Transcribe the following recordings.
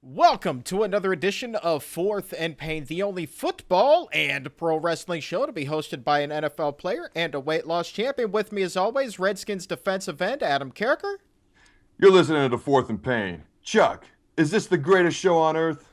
Welcome to another edition of Fourth and Pain, the only football and pro wrestling show to be hosted by an NFL player and a weight loss champion. With me, as always, Redskins defensive end Adam Carriker. You're listening to Fourth and Pain. Chuck, is this the greatest show on earth?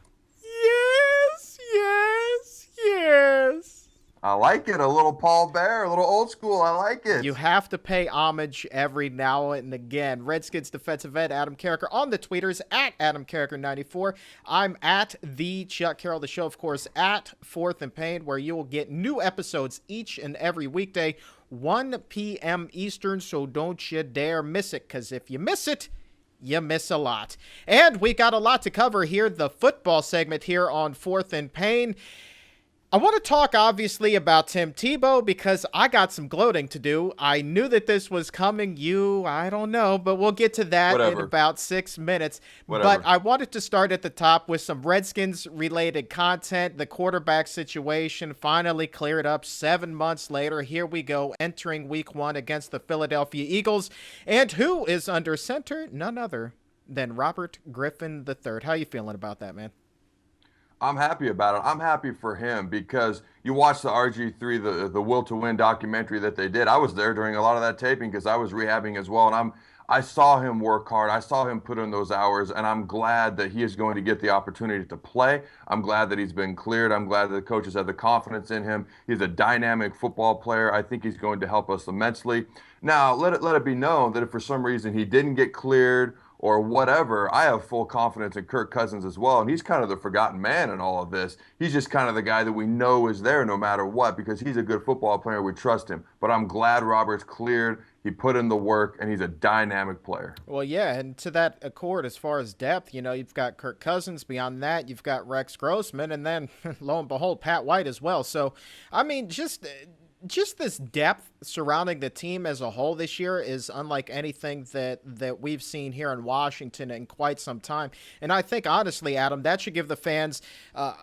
Yes. I like it. A little Paul Bear, a little old school. I like it. You have to pay homage every now and again. Redskins defensive end Adam Carriker on the tweeters at Adam Carriker94. I'm at the Chuck Carroll. The show, of course, at Fourth and Pain, where you will get new episodes each and every weekday, 1 p.m. Eastern. So don't you dare miss it, because if you miss it, you miss a lot. And we got a lot to cover here. The football segment here on Fourth and Pain. I want to talk, obviously, about Tim Tebow because I got some gloating to do. I knew that this was coming. I don't know, but we'll get to that in about 6 minutes. But I wanted to start at the top with some Redskins-related content. The quarterback situation finally cleared up 7 months later. Here we go, entering Week 1 against the Philadelphia Eagles. And who is under center? None other than Robert Griffin III. How you feeling about that, man? I'm happy about it. I'm happy for him because you watch the RGIII, the Will to Win documentary that they did. I was there during a lot of that taping because I was rehabbing as well, and I saw him work hard. I saw him put in those hours, and I'm glad that he is going to get the opportunity to play. I'm glad that he's been cleared. I'm glad that the coaches have the confidence in him. He's a dynamic football player. I think he's going to help us immensely. Now, let it be known that if for some reason he didn't get cleared or whatever, I have full confidence in Kirk Cousins as well. And he's kind of the forgotten man in all of this. He's just kind of the guy that we know is there no matter what because he's a good football player. We trust him. But I'm glad Robert's cleared. He put in the work, and he's a dynamic player. Well, yeah, and to that accord, as far as depth, you've got Kirk Cousins. Beyond that, you've got Rex Grossman, and then, lo and behold, Pat White as well. So, I mean, just this depth surrounding the team as a whole this year is unlike anything that we've seen here in Washington in quite some time. And I think, honestly, Adam, that should give the fans a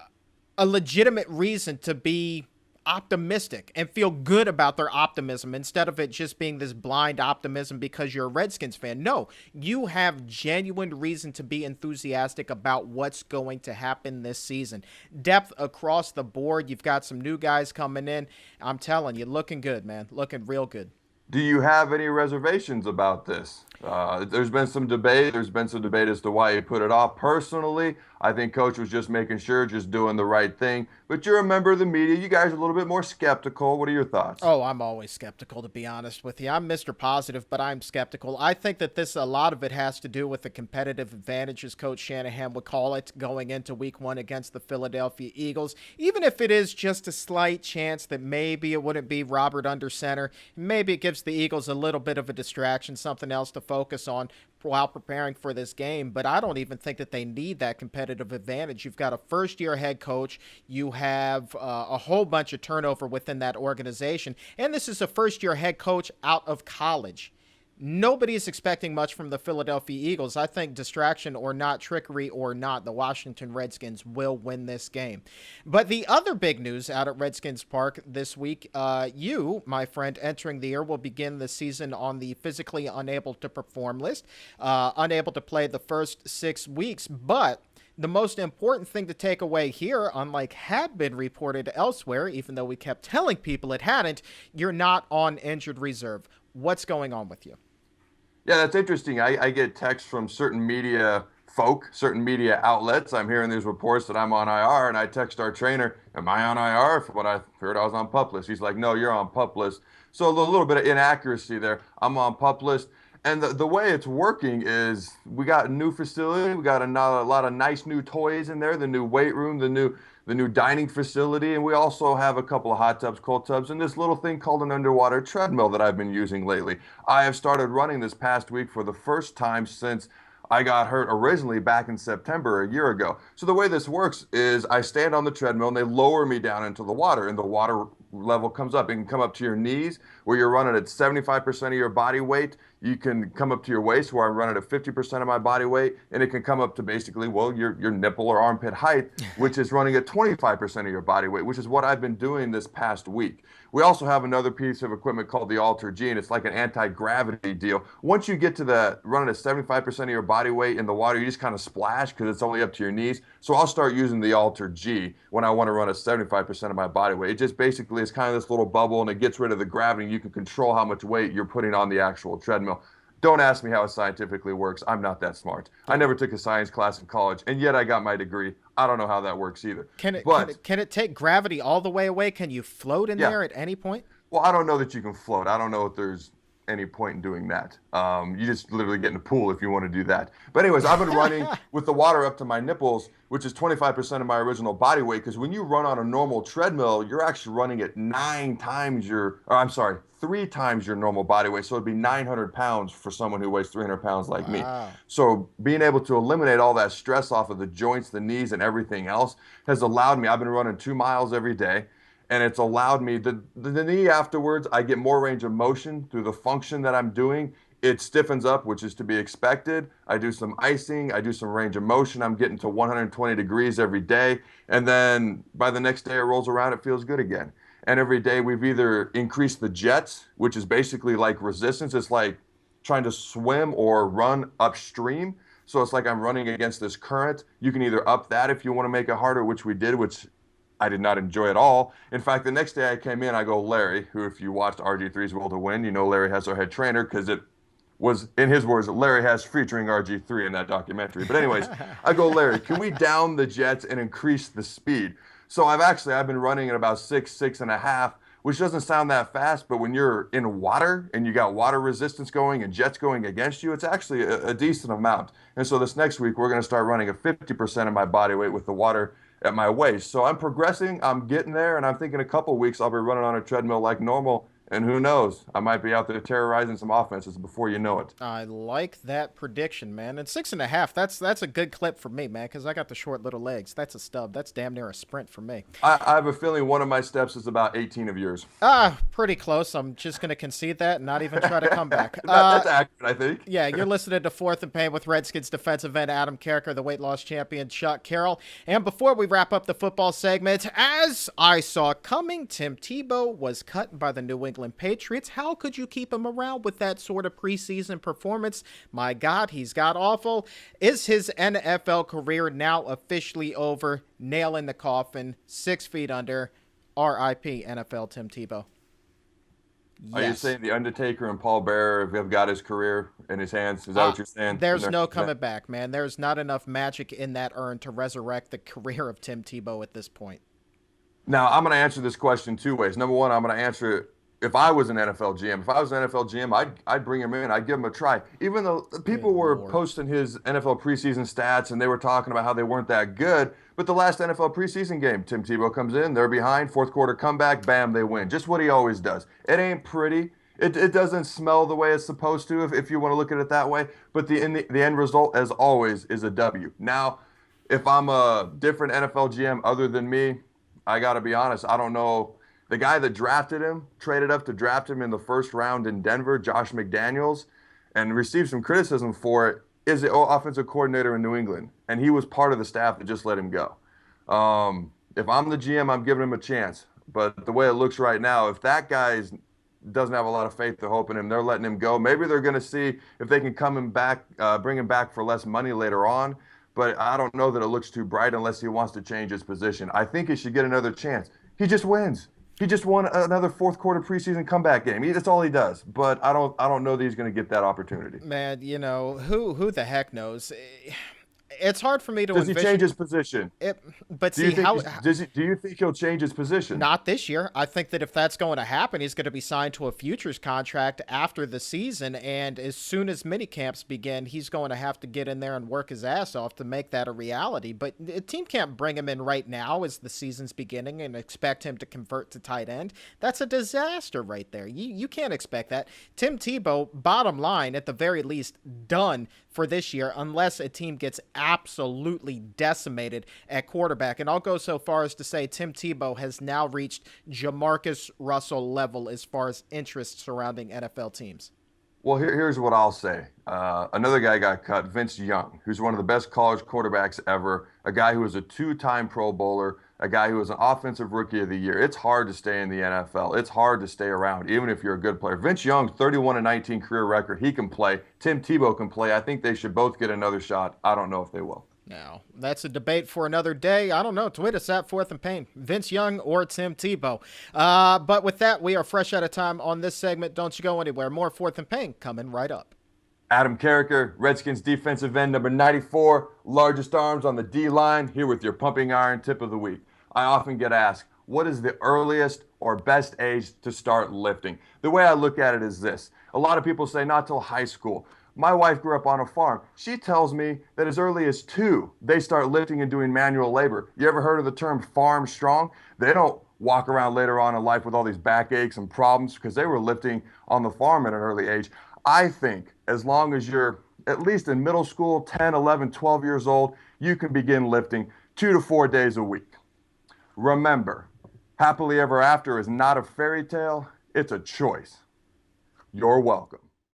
legitimate reason to be optimistic and feel good about their optimism instead of it just being this blind optimism because you're a Redskins fan. No, you have genuine reason to be enthusiastic about what's going to happen this season. Depth across the board. You've got some new guys coming in. I'm telling you, looking good, man. Looking real good. Do you have any reservations about this? There's been some debate. There's been some debate as to why he put it off. Personally, I think Coach was just making sure, just doing the right thing. But you're a member of the media. You guys are a little bit more skeptical. What are your thoughts? Oh, I'm always skeptical, to be honest with you. I'm Mr. Positive, but I'm skeptical. I think that a lot of it has to do with the competitive advantage, as Coach Shanahan would call it, going into Week 1 against the Philadelphia Eagles. Even if it is just a slight chance that maybe it wouldn't be Robert under center, maybe it gives the Eagles a little bit of a distraction, something else to focus on while preparing for this game. But I don't even think that they need that competitive advantage. You've got a first-year head coach. You have a whole bunch of turnover within that organization. And this is a first-year head coach out of college. Nobody is expecting much from the Philadelphia Eagles. I think distraction or not, trickery or not, the Washington Redskins will win this game. But the other big news out at Redskins Park this week, you, my friend, entering the year will begin the season on the physically unable to perform list, unable to play the first 6 weeks. But the most important thing to take away here, unlike had been reported elsewhere, even though we kept telling people it hadn't, you're not on injured reserve. What's going on with you? Yeah, that's interesting. I get texts from certain media folk, certain media outlets. I'm hearing these reports that I'm on IR, and I text our trainer, am I on IR? For what I heard, I was on PUP list. He's like, no, you're on PUP list. So a little bit of inaccuracy there. I'm on PUP list. And the way it's working is we got a new facility. We got a lot of nice new toys in there, the new weight room, the new dining facility, and we also have a couple of hot tubs, cold tubs, and this little thing called an underwater treadmill that I've been using lately. I have started running this past week for the first time since I got hurt originally back in September a year ago. So the way this works is I stand on the treadmill and they lower me down into the water, and the water level comes up. It can come up to your knees where you're running at 75% of your body weight. You can come up to your waist where I'm running at 50% of my body weight, and it can come up to basically, well, your nipple or armpit height, which is running at 25% of your body weight, which is what I've been doing this past week. We also have another piece of equipment called the Alter G, and it's like an anti-gravity deal. Once you get to the running at 75% of your body weight in the water, you just kind of splash because it's only up to your knees. So I'll start using the Alter G when I want to run at 75% of my body weight. It just basically is kind of this little bubble, and it gets rid of the gravity. You can control how much weight you're putting on the actual treadmill. Don't ask me how it scientifically works. I'm not that smart. I never took a science class in college, and yet I got my degree. I don't know how that works either. Can it take gravity all the way away? Can you float in there at any point? Well, I don't know that you can float. I don't know if there's any point in doing that. You just literally get in the pool if you want to do that. But anyways, I've been running with the water up to my nipples, which is 25% of my original body weight. Because when you run on a normal treadmill, you're actually running at 3 times your normal body weight. So it'd be 900 pounds for someone who weighs 300 pounds like me. So being able to eliminate all that stress off of the joints, the knees, and everything else has allowed me. I've been running 2 miles every day. And it's allowed me, the knee afterwards, I get more range of motion through the function that I'm doing. It stiffens up, which is to be expected. I do some icing. I do some range of motion. I'm getting to 120 degrees every day. And then by the next day it rolls around, it feels good again. And every day we've either increased the jets, which is basically like resistance. It's like trying to swim or run upstream. So it's like I'm running against this current. You can either up that if you want to make it harder, which we did, which I did not enjoy at all. In fact, the next day I came in, I go, Larry, who if you watched RG3's Will to Win, you know Larry has our head trainer because it was, in his words, Larry has featuring RG3 in that documentary. But anyways, I go, Larry, can we down the jets and increase the speed? So I've been running at about 6.5, which doesn't sound that fast, but when you're in water and you got water resistance going and jets going against you, it's actually a decent amount. And so this next week, we're going to start running at 50% of my body weight with the water at my waist. So I'm progressing, I'm getting there, and I'm thinking a couple weeks I'll be running on a treadmill like normal. And who knows? I might be out there terrorizing some offenses before you know it. I like that prediction, man. And 6.5, that's a good clip for me, man, because I got the short little legs. That's a stub. That's damn near a sprint for me. I have a feeling one of my steps is about 18 of yours. Pretty close. I'm just going to concede that and not even try to come back. That's accurate, I think. Yeah, you're listening to Fourth and Pain with Redskins defensive end Adam Carriker, the weight loss champion Chuck Carroll. And before we wrap up the football segment, as I saw coming, Tim Tebow was cut by the New England Patriots. How could you keep him around with that sort of preseason performance? My God, he's got awful. Is his NFL career now officially over? Nail in the coffin, 6 feet under. R.I.P. NFL Tim Tebow. Yes. Are you saying the Undertaker and Paul Bearer have got his career in his hands? Is that what you're saying? There's no coming back, man. There's not enough magic in that urn to resurrect the career of Tim Tebow at this point. Now, I'm going to answer this question 2 ways. Number one, I'm going to answer it. If I was an NFL GM, I'd bring him in. I'd give him a try. Even though people were posting his NFL preseason stats and they were talking about how they weren't that good, but the last NFL preseason game, Tim Tebow comes in, they're behind, fourth quarter comeback, bam, they win. Just what he always does. It ain't pretty. It doesn't smell the way it's supposed to, if you want to look at it that way. But the end result, as always, is a W. Now, if I'm a different NFL GM other than me, I got to be honest, I don't know. The guy that drafted him, traded up to draft him in the first round in Denver, Josh McDaniels, and received some criticism for it, is the offensive coordinator in New England. And he was part of the staff that just let him go. If I'm the GM, I'm giving him a chance. But the way it looks right now, if that guy doesn't have a lot of faith or hope in him, they're letting him go. Maybe they're going to see if they can bring him back for less money later on. But I don't know that it looks too bright unless he wants to change his position. I think he should get another chance. He just wins. He just won another fourth quarter preseason comeback game. That's all he does. But I don't know that he's going to get that opportunity. Man, who the heck knows? It's hard for me to envision. Does he change his position? Do you think he'll change his position? Not this year. I think that if that's going to happen, he's going to be signed to a futures contract after the season, and as soon as minicamps begin, he's going to have to get in there and work his ass off to make that a reality. But the team can't bring him in right now as the season's beginning and expect him to convert to tight end. That's a disaster right there. You can't expect that. Tim Tebow, bottom line, at the very least, done for this year unless a team gets absolutely decimated at quarterback. And I'll go so far as to say Tim Tebow has now reached Jamarcus Russell level as far as interest surrounding NFL teams. Well, here's what I'll say. Another guy got cut, Vince Young, who's one of the best college quarterbacks ever, a guy who was a two-time Pro Bowler, a guy who was an offensive rookie of the year. It's hard to stay in the NFL. It's hard to stay around, even if you're a good player. Vince Young, 31-19 career record. He can play. Tim Tebow can play. I think they should both get another shot. I don't know if they will. Now, that's a debate for another day. I don't know. Tweet us at Fourth and Pain, Vince Young or Tim Tebow. But with that, we are fresh out of time on this segment. Don't you go anywhere. More Fourth and Pain coming right up. Adam Carriker, Redskins defensive end number 94, largest arms on the D line, here with your pumping iron tip of the week. I often get asked, what is the earliest or best age to start lifting? The way I look at it is this. A lot of people say not till high school. My wife grew up on a farm. She tells me that as early as 2, they start lifting and doing manual labor. You ever heard of the term farm strong? They don't walk around later on in life with all these backaches and problems because they were lifting on the farm at an early age. I think as long as you're at least in middle school, 10, 11, 12 years old, you can begin lifting 2 to 4 days a week. Remember, happily ever after is not a fairy tale, it's a choice. You're welcome.